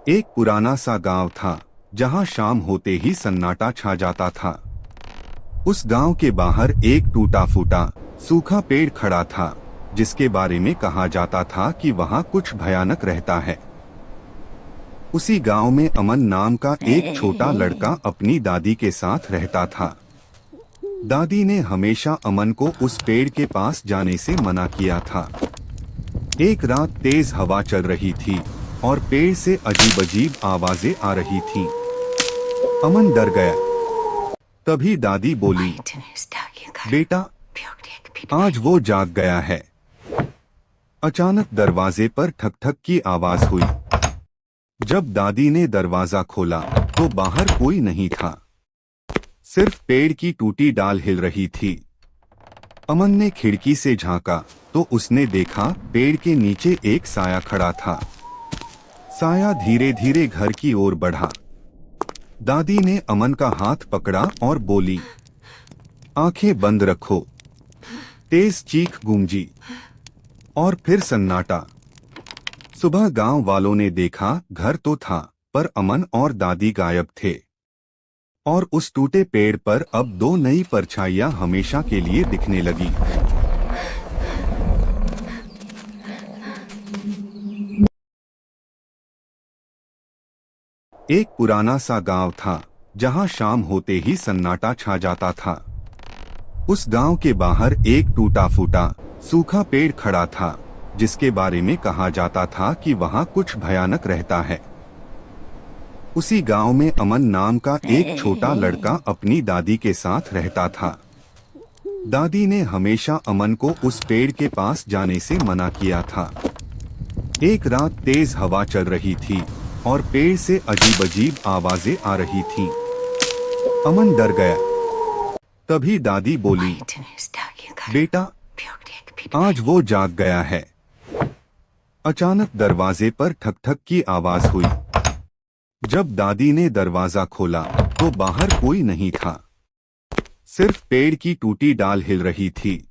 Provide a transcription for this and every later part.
एक पुराना सा गांव था जहां शाम होते ही सन्नाटा छा जाता था। उस गांव के बाहर एक टूटा फूटा सूखा पेड़ खड़ा था जिसके बारे में कहा जाता था कि वहां कुछ भयानक रहता है। उसी गांव में अमन नाम का एक छोटा लड़का अपनी दादी के साथ रहता था। दादी ने हमेशा अमन को उस पेड़ के पास जाने से मना किया था। एक रात तेज हवा चल रही थी और पेड़ से अजीब-अजीब आवाजें आ रही थीं। अमन डर गया। तभी दादी बोली, बेटा, आज वो जाग गया है। अचानक दरवाजे पर ठक ठक की आवाज हुई। जब दादी ने दरवाजा खोला तो बाहर कोई नहीं था, सिर्फ पेड़ की टूटी डाल हिल रही थी। अमन ने खिड़की से झांका तो उसने देखा पेड़ के नीचे एक साया खड़ा था। साया धीरे धीरे घर की ओर बढ़ा। दादी ने अमन का हाथ पकड़ा और बोली, आंखें बंद रखो। तेज चीख गूंजी और फिर सन्नाटा। सुबह गांव वालों ने देखा घर तो था पर अमन और दादी गायब थे और उस टूटे पेड़ पर अब दो नई परछाइयां हमेशा के लिए दिखने लगी। एक पुराना सा गांव था जहां शाम होते ही सन्नाटा छा जाता था। उस गांव के बाहर एक टूटा फूटा सूखा पेड़ खड़ा था जिसके बारे में कहा जाता था कि वहां कुछ भयानक रहता है। उसी गांव में अमन नाम का एक छोटा लड़का अपनी दादी के साथ रहता था। दादी ने हमेशा अमन को उस पेड़ के पास जाने से मना किया था। एक रात तेज हवा चल रही थी और पेड़ से अजीब-अजीब आवाजें आ रही थीं। अमन डर गया। तभी दादी बोली, बेटा, आज वो जाग गया है। अचानक दरवाजे पर ठक ठक की आवाज हुई। जब दादी ने दरवाजा खोला तो बाहर कोई नहीं था, सिर्फ पेड़ की टूटी डाल हिल रही थी।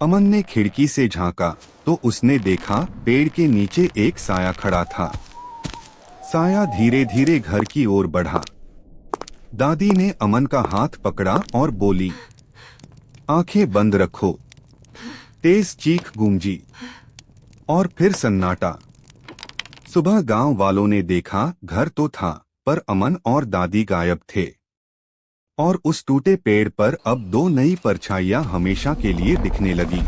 अमन ने खिड़की से झांका तो उसने देखा पेड़ के नीचे एक साया खड़ा था। साया धीरे धीरे घर की ओर बढ़ा। दादी ने अमन का हाथ पकड़ा और बोली, आंखें बंद रखो। तेज चीख गूंजी और फिर सन्नाटा। सुबह गांव वालों ने देखा घर तो था पर अमन और दादी गायब थे और उस टूटे पेड़ पर अब दो नई परछाइयां हमेशा के लिए दिखने लगी।